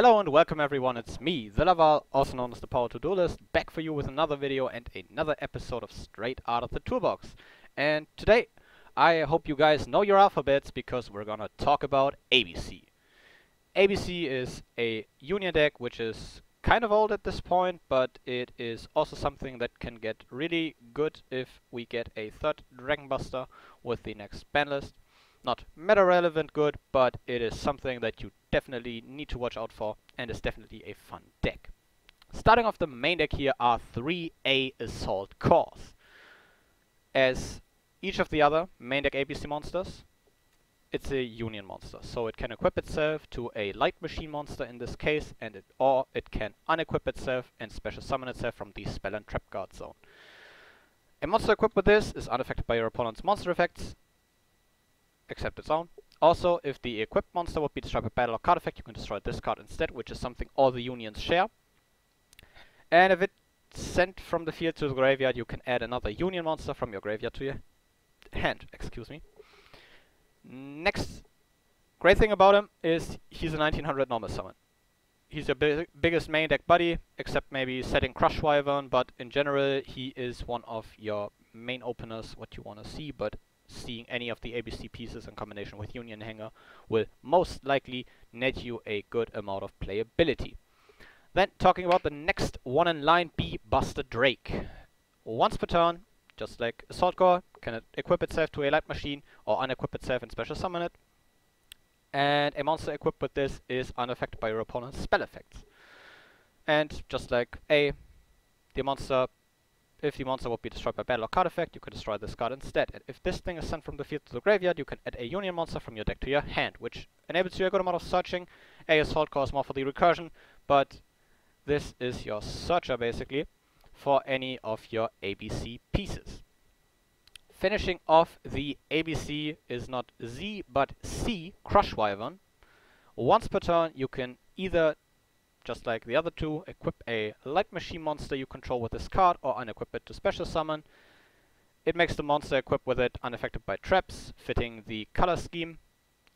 Hello and welcome everyone, it's me, TheLaval, also known as the Power To-Do List, back for you with another video and another episode of Straight Out of the Toolbox. And today, I hope you guys know your alphabets because we're gonna talk about ABC. ABC is a Union deck which is kind of old at this point, but it is also something that can get really good if we get a third Dragon Buster with the next ban list. Not meta relevant good, but it is something that you definitely need to watch out for and is definitely a fun deck. Starting off the main deck here are 3A Assault Cores. As each of the other main deck ABC monsters, it's a Union monster, so it can equip itself to a light machine monster in this case, or it can unequip itself and special summon itself from the spell and trap guard zone. A monster equipped with this is unaffected by your opponent's monster effects, except its own. Also, if the equipped monster would be destroyed by battle or card effect, you can destroy this card instead, which is something all the Unions share. And if it's sent from the field to the graveyard, you can add another Union monster from your graveyard to your hand, excuse me. Next great thing about him is he's a 1900 normal summon. He's your biggest main deck buddy, except maybe setting Crush Wyvern, but in general he is one of your main openers, what you want to see, but seeing any of the ABC pieces in combination with Union Hanger will most likely net you a good amount of playability. Then talking about the next one in line, B Buster Drake. Once per turn, just like Assault Core, can it equip itself to a light machine or unequip itself and special summon it. And a monster equipped with this is unaffected by your opponent's spell effects. And just like if the monster would be destroyed by battle or card effect, you can destroy this card instead. And if this thing is sent from the field to the graveyard, you can add a Union monster from your deck to your hand, which enables you a good amount of searching. Assault Core is more for the recursion, but this is your searcher basically for any of your ABC pieces. Finishing off the ABC is not Z, but C, Crush Wyvern. Once per turn, you can either, just like the other two, equip a light machine monster you control with this card, or unequip it to special summon. It makes the monster equipped with it unaffected by traps, fitting the color scheme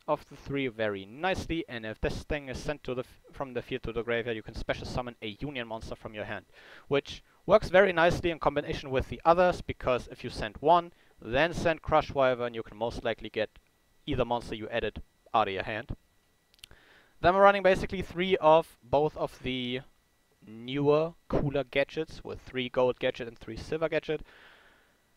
of the three very nicely. And if this thing is sent to from the field to the graveyard, you can special summon a Union monster from your hand, which works very nicely in combination with the others, because if you send one, then send Crush Wyvern, you can most likely get either monster you added out of your hand. Then we're running basically both of the newer, cooler gadgets with 3 gold gadget and 3 silver gadget.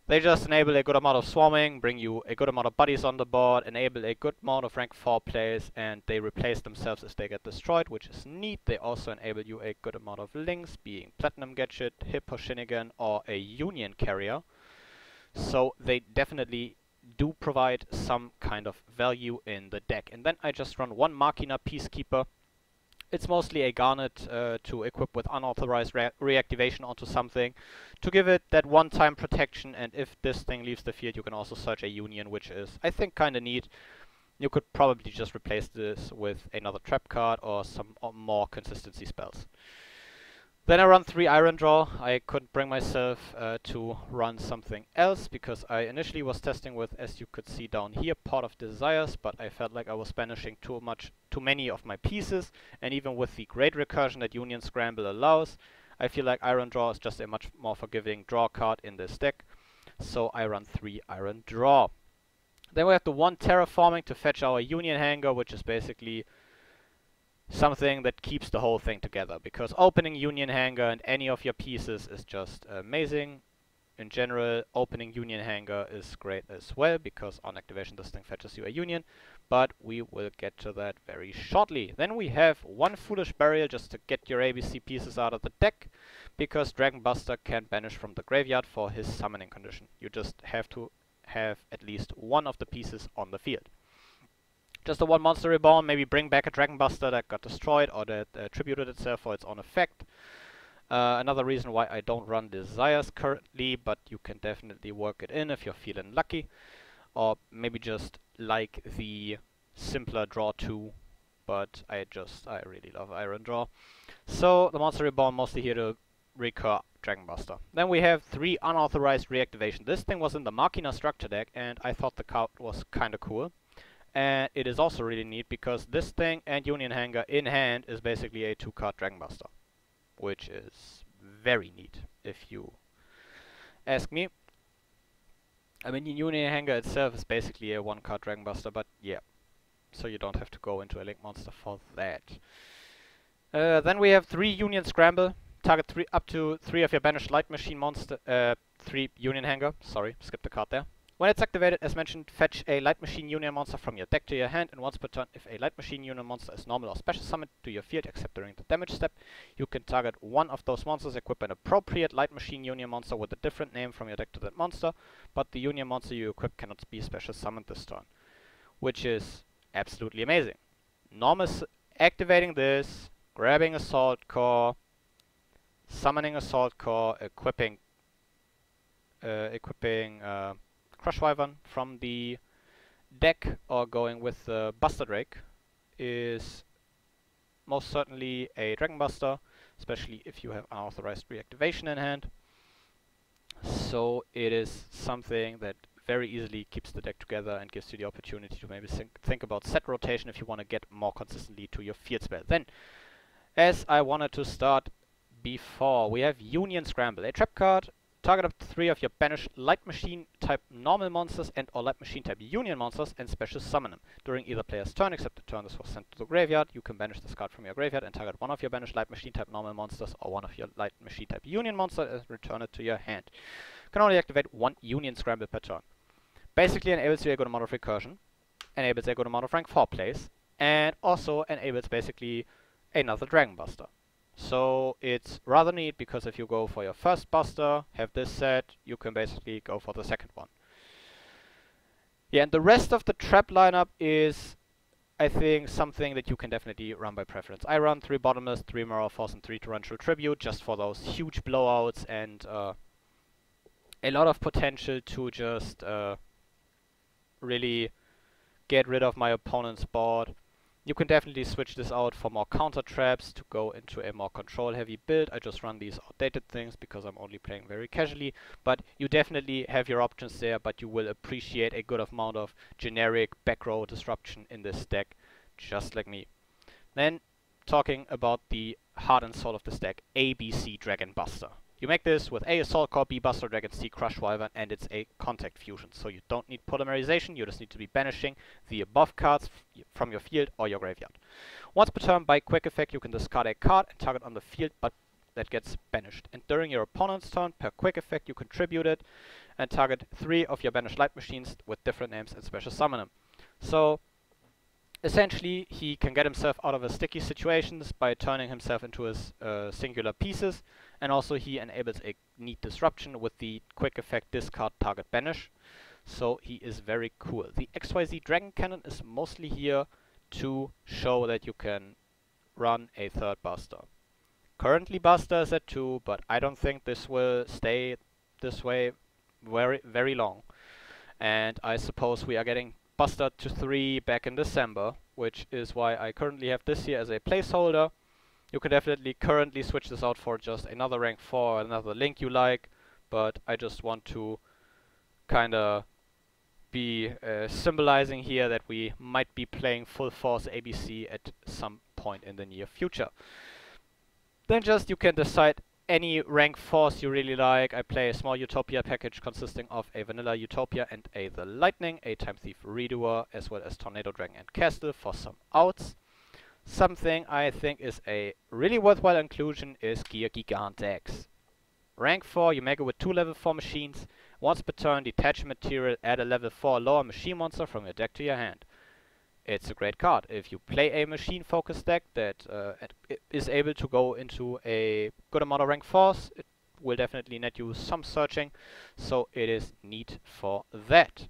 They just enable a good amount of swarming, bring you a good amount of buddies on the board, enable a good amount of rank 4 plays, and they replace themselves as they get destroyed, which is neat. They also enable you a good amount of links, being Platinum Gadget, Hip or Shinnigan, or a Union Carrier. So they definitely do provide some kind of value in the deck. And then I just run one Machina Peacekeeper. It's mostly a Garnet to equip with unauthorized reactivation onto something, to give it that one-time protection, and if this thing leaves the field, you can also search a Union, which is, I think, kinda neat. You could probably just replace this with another trap card or some more consistency spells. Then I run 3 Iron Draw. I couldn't bring myself to run something else, because I initially was testing with, as you could see down here, Pot of Desires, but I felt like I was banishing too many of my pieces, and even with the great recursion that Union Scramble allows, I feel like Iron Draw is just a much more forgiving draw card in this deck, so I run 3 Iron Draw. Then we have the 1 Terraforming to fetch our Union Hanger, which is basically something that keeps the whole thing together, because opening Union Hanger and any of your pieces is just amazing. In general, opening Union Hanger is great as well, because on activation this thing fetches you a Union, but we will get to that very shortly. Then we have 1 Foolish Burial just to get your ABC pieces out of the deck, because Dragon Buster can banish from the graveyard for his summoning condition. You just have to have at least one of the pieces on the field. Just a 1 Monster Reborn, maybe bring back a Dragon Buster that got destroyed or that attributed itself for its own effect. Another reason why I don't run Desires currently, but you can definitely work it in if you're feeling lucky. Or maybe just like the simpler Draw 2, but I really love Iron Draw. So the Monster Reborn mostly here to recur Dragon Buster. Then we have 3 Unauthorized Reactivation. This thing was in the Machina structure deck, and I thought the card was kinda cool. And it is also really neat because this thing and Union Hanger in hand is basically a 2-card Dragon Buster, which is very neat if you ask me. I mean, Union Hanger itself is basically a 1-card Dragon Buster, but yeah, so you don't have to go into a Link monster for that. Then we have 3 Union Scramble. Target up to 3 of your banished Light Machine monster. 3 Union Hanger. Sorry, skipped the card there. When it's activated, as mentioned, fetch a Light Machine Union monster from your deck to your hand, and once per turn, if a Light Machine Union monster is normal or special summoned to your field except during the damage step, you can target one of those monsters, equip an appropriate Light Machine Union monster with a different name from your deck to that monster, but the Union monster you equip cannot be special summoned this turn, which is absolutely amazing. Activating this, grabbing Assault Core, summoning Assault Core, equipping Crush Wyvern from the deck, or going with the Buster Drake is most certainly a Dragon Buster, especially if you have unauthorized reactivation in hand. So it is something that very easily keeps the deck together and gives you the opportunity to maybe think about set rotation if you want to get more consistently to your field spell. Then, as I wanted to start before, we have Union Scramble, a trap card. Target up to 3 of your banished Light Machine type normal monsters and or Light Machine type Union monsters and special summon them. During either player's turn, except the turn this was sent to the graveyard, you can banish this card from your graveyard and target one of your banished Light Machine type normal monsters or one of your Light Machine type Union monsters and return it to your hand. You can only activate 1 Union Scramble per turn. Basically enables you a good amount of recursion, enables a good amount of rank 4 plays, and also enables basically another Dragon Buster. So it's rather neat because if you go for your first Buster, have this set, you can basically go for the second one. Yeah, and the rest of the trap lineup is, I think, something that you can definitely run by preference. I run 3 Bottomless, 3 Mirror Force, and 3 Torrential Tribute just for those huge blowouts and a lot of potential to just really get rid of my opponent's board. You can definitely switch this out for more counter traps to go into a more control heavy build. I just run these outdated things because I'm only playing very casually, but you definitely have your options there, but you will appreciate a good amount of generic back row disruption in this deck, just like me. Then talking about the heart and soul of this deck, ABC Dragon Buster. You make this with A, Assault Core, B, Buster Dragon, C, Crush Wyvern, and it's a contact fusion. So you don't need polymerization, you just need to be banishing the above cards from your field or your graveyard. Once per turn, by quick effect, you can discard a card and target on the field, but that gets banished. And during your opponent's turn, per quick effect, you contribute it and target 3 of your banished Light Machines with different names and special summon them. So essentially, he can get himself out of his sticky situations by turning himself into his singular pieces, and also he enables a neat disruption with the quick effect discard target banish. So he is very cool. The XYZ Dragon Cannon is mostly here to show that you can run a third Buster. Currently Buster is at 2, but I don't think this will stay this way very long. And I suppose we are getting Buster to 3 back in December, which is why I currently have this here as a placeholder. You can definitely currently switch this out for just another rank 4, another link you like, but I just want to kinda be symbolizing here that we might be playing full force ABC at some point in the near future. Then just you can decide any rank force you really like. I play a small Utopia package consisting of a vanilla Utopia and a The Lightning, a Time Thief Redoer, as well as Tornado Dragon and Castle for some outs. Something I think is a really worthwhile inclusion is Gear Gigant X. Rank 4, you make it with 2 level 4 machines. Once per turn, detach material, add a level 4 lower machine monster from your deck to your hand. It's a great card. If you play a machine focused deck that is able to go into a good amount of rank 4s, it will definitely net you some searching, so it is neat for that.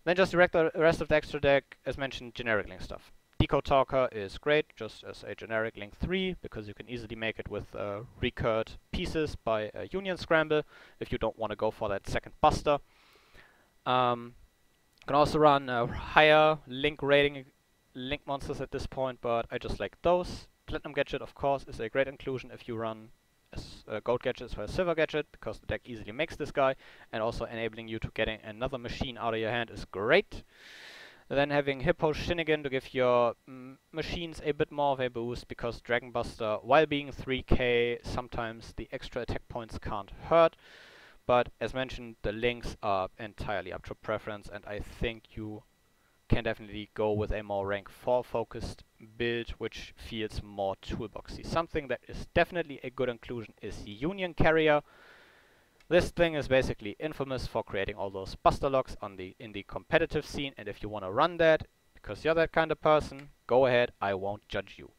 Then just the rest of the extra deck, as mentioned, generic link stuff. Decode Talker is great, just as a generic link 3, because you can easily make it with recurred pieces by a Union Scramble, if you don't want to go for that second Buster. You can also run higher link rating link monsters at this point, but I just like those. Platinum Gadget, of course, is a great inclusion if you run Gold Gadget as well as Silver Gadget, because the deck easily makes this guy, and also enabling you to getting another machine out of your hand is great. Then having Hippo Shinnigan to give your machines a bit more of a boost, because Dragon Buster, while being 3k, sometimes the extra attack points can't hurt. But as mentioned, the links are entirely up to preference, and I think you can definitely go with a more rank 4 focused build, which feels more toolboxy. Something that is definitely a good inclusion is Union Carrier. This thing is basically infamous for creating all those buster locks in the competitive scene, and if you want to run that, because you're that kind of person, go ahead, I won't judge you.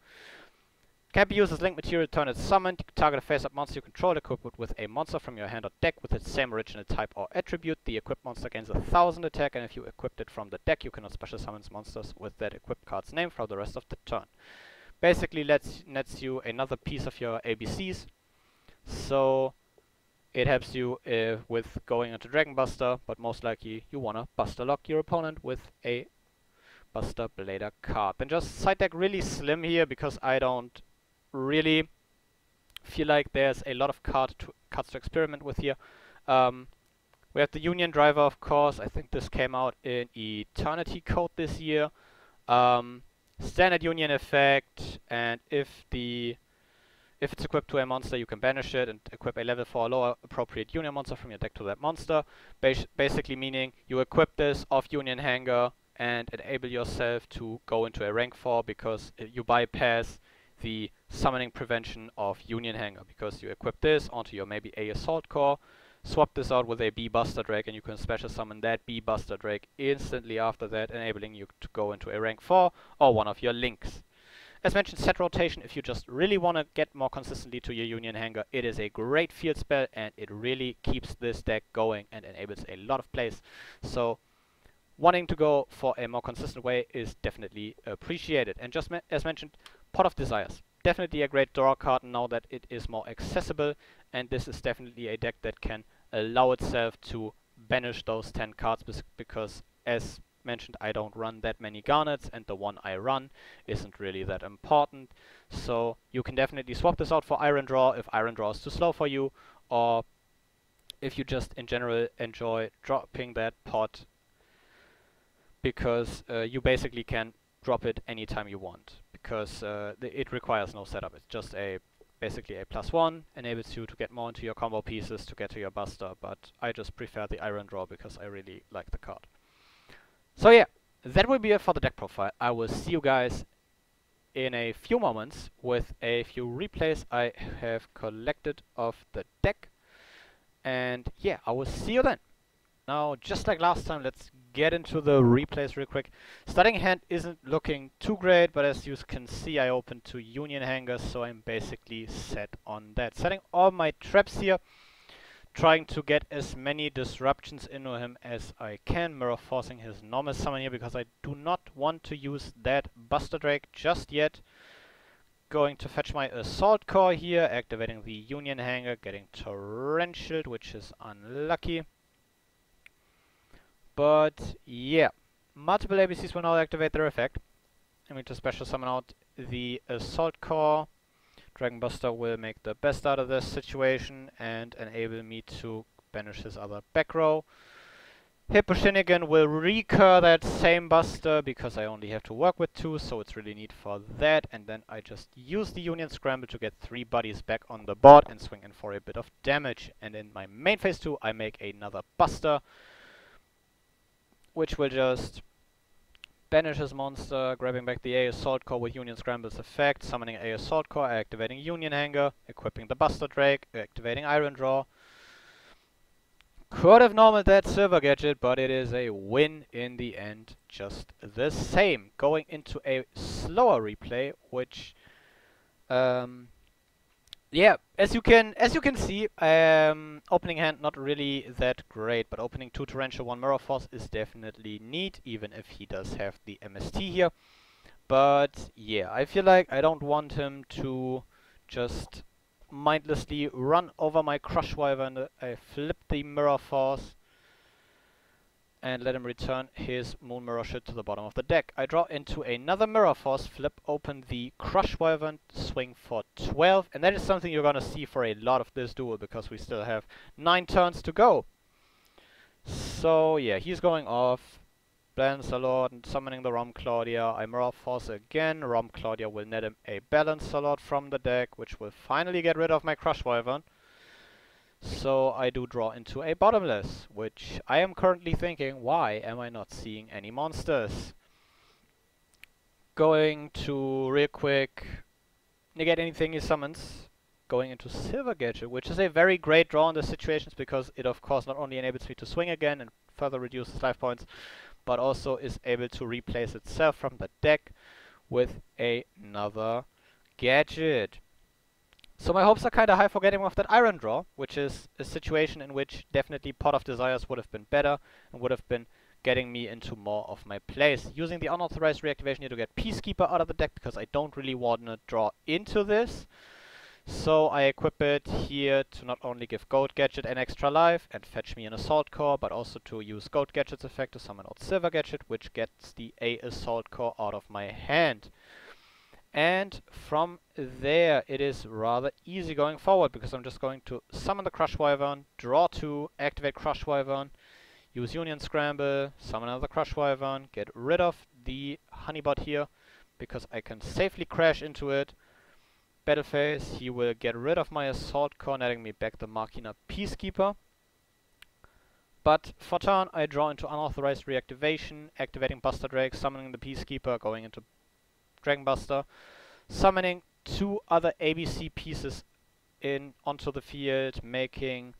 Can be used as link material, turn it summoned, target a face-up monster you control, equip it with a monster from your hand or deck with its same original type or attribute. The equipped monster gains 1000 attack, and if you equipped it from the deck, you cannot special summon monsters with that equipped card's name for the rest of the turn. Basically nets you another piece of your ABCs, so it helps you with going into Dragon Buster, but most likely you wanna Buster Lock your opponent with a Buster Blader card. Then just side deck really slim here, because I don't really feel like there's a lot of cards to experiment with here. We have the Union Driver, of course. I think this came out in Eternity Code this year. Standard Union effect, and if it's equipped to a monster, you can banish it and equip a level 4 or lower appropriate Union monster from your deck to that monster. Basically meaning you equip this off Union Hanger and enable yourself to go into a rank 4, because you bypass the summoning prevention of Union Hanger, because you equip this onto your maybe A Assault Core, swap this out with a B Buster Drake, and you can special summon that B Buster Drake instantly after that, enabling you to go into a rank 4 or one of your links. As mentioned, set rotation, if you just really want to get more consistently to your Union Hanger, it is a great field spell, and it really keeps this deck going and enables a lot of plays. So wanting to go for a more consistent way is definitely appreciated. And just as mentioned, Pot of Desires. Definitely a great draw card now that it is more accessible, and this is definitely a deck that can allow itself to banish those 10 cards, because as mentioned, I don't run that many Garnets, and the one I run isn't really that important. So you can definitely swap this out for Iron Draw if Iron Draw is too slow for you, or if you just in general enjoy dropping that pot, because you basically can drop it anytime you want, because it requires no setup. It's just basically a +1, enables you to get more into your combo pieces to get to your Buster, but I just prefer the Iron Draw because I really like the card. So yeah, that will be it for the deck profile. I will see you guys in a few moments with a few replays I have collected of the deck, and yeah, I will see you then. Now, just like last time, let's get into the replays real quick. Starting hand isn't looking too great, but as you can see, I opened 2 Union Hangers, so I'm basically set on that. Setting all my traps here, trying to get as many disruptions into him as I can, mirror forcing his normal summon here, because I do not want to use that Buster Drake just yet. Going to fetch my Assault Core here, activating the Union Hanger, getting Torrential, which is unlucky. But yeah, multiple ABCs will now activate their effect. I'm going to special summon out the Assault Core. Dragon Buster will make the best out of this situation and enable me to banish his other back row. Hippo Shinnigan will recur that same Buster, because I only have to work with 2, so it's really neat for that. And then I just use the Union Scramble to get 3 buddies back on the board and swing in for a bit of damage. And in my main phase 2, I make another Buster, which will just banish his monster, grabbing back the A Assault Core with Union Scramble's effect, summoning A Assault Core, activating Union Hanger, equipping the Buster Drake, activating Iron Draw. Could have normaled that Silver Gadget, but it is a win in the end just the same. Going into a slower replay, which yeah, as you can see, opening hand not really that great, but opening 2 Torrential, 1 Mirror Force is definitely neat, even if he does have the MST here. But yeah, I feel like I don't want him to just mindlessly run over my Crush Wyvern. I flip the Mirror Force and let him return his Moon Mirror Shit to the bottom of the deck. I draw into another Mirror Force, flip open the Crush Wyvern, swing for 12, and that is something you're gonna see for a lot of this duel, because we still have 9 turns to go. So yeah, he's going off. balance a lot, and summoning the Rom Claudia. I Mirror Force again. Rom Claudia will net him a balance a lot from the deck, which will finally get rid of my Crush Wyvern. So I do draw into a bottomless, which I am currently thinking, why am I not seeing any monsters? Going to real quick negate anything he summons. Going into Silver Gadget, which is a very great draw in the situations because it of course not only enables me to swing again and further reduces life points, but also is able to replace itself from the deck with another gadget. So my hopes are kinda high for getting off that Iron draw, which is a situation in which definitely Pot of Desires would have been better and would have been getting me into more of my plays. Using the unauthorized reactivation here to get Peacekeeper out of the deck because I don't really want to draw into this. So I equip it here to not only give Gold Gadget an extra life and fetch me an Assault Core, but also to use Gold Gadget's effect to summon out Silver Gadget, which gets the A Assault Core out of my hand. And from there, it is rather easy going forward, because I'm just going to summon the Crush Wyvern, draw 2, activate Crush Wyvern, use Union Scramble, summon another Crush Wyvern, get rid of the Honeybot here, because I can safely crash into it. Battle phase, he will get rid of my Assault Core, netting me back the Machina Peacekeeper. But for turn, I draw into unauthorized reactivation, activating Buster Drake, summoning the Peacekeeper, going into Dragon Buster, summoning 2 other ABC pieces onto the field, making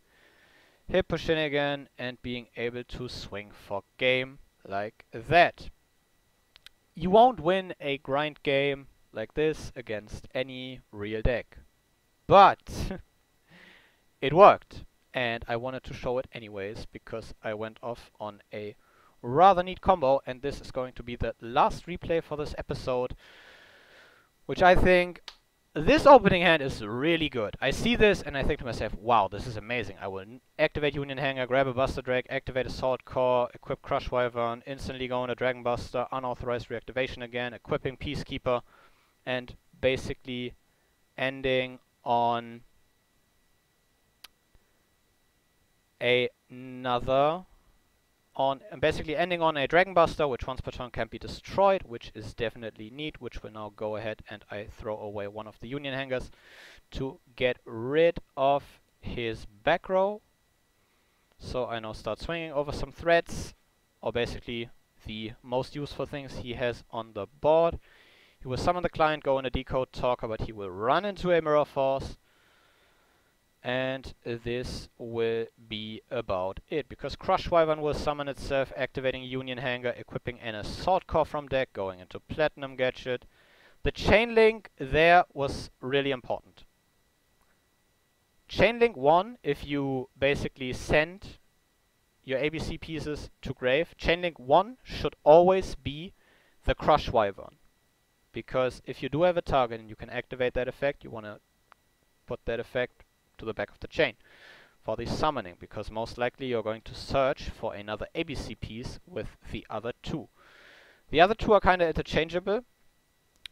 hit push in again, and being able to swing for game like that. You won't win a grind game like this against any real deck, but it worked, and I wanted to show it anyways because I went off on a rather neat combo, and this is going to be the last replay for this episode, which I think this opening hand is really good. I see this and I think to myself, wow, this is amazing. I will activate Union Hanger, grab a Buster Drake, activate Assault Core, equip Crush Wyvern, instantly go into Dragon Buster, unauthorized reactivation again, equipping Peacekeeper, and basically ending on ending on a Dragon Buster, which once per turn can be destroyed, which is definitely neat, which will now go ahead and I throw away one of the Union Hangers to get rid of his back row. So I now start swinging over some threats, or basically the most useful things he has on the board. He will summon the client, go in a Decode Talker, but he will run into a Mirror Force. And this will be about it, because Crush Wyvern will summon itself, activating Union Hanger, equipping an Assault Core from deck, going into Platinum Gadget. The Chain Link there was really important. Chain Link 1, if you basically send your ABC pieces to grave, Chain Link 1 should always be the Crush Wyvern. Because if you do have a target and you can activate that effect, you want to put that effect to the back of the chain for the summoning, because most likely you're going to search for another ABC piece with the other 2. The other 2 are kind of interchangeable,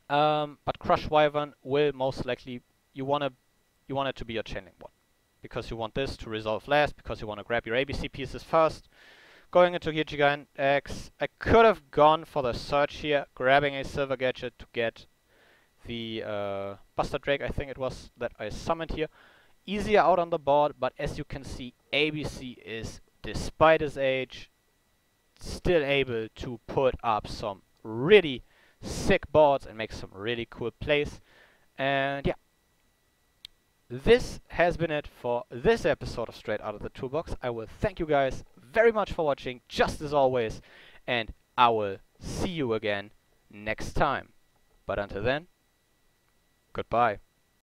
but Crush Wyvern will most likely, you want it to be your Chain Link 1, because you want this to resolve last, because you want to grab your ABC pieces first. Going into here Gigant X, I could have gone for the search here, grabbing a Silver Gadget to get the Buster Drake, I think it was, that I summoned here. Easier out on the board, but as you can see, ABC is, despite his age, still able to put up some really sick boards and make some really cool plays. And yeah, this has been it for this episode of Straight Out of the Toolbox. I will thank you guys very much for watching, just as always, and I will see you again next time. But until then, goodbye.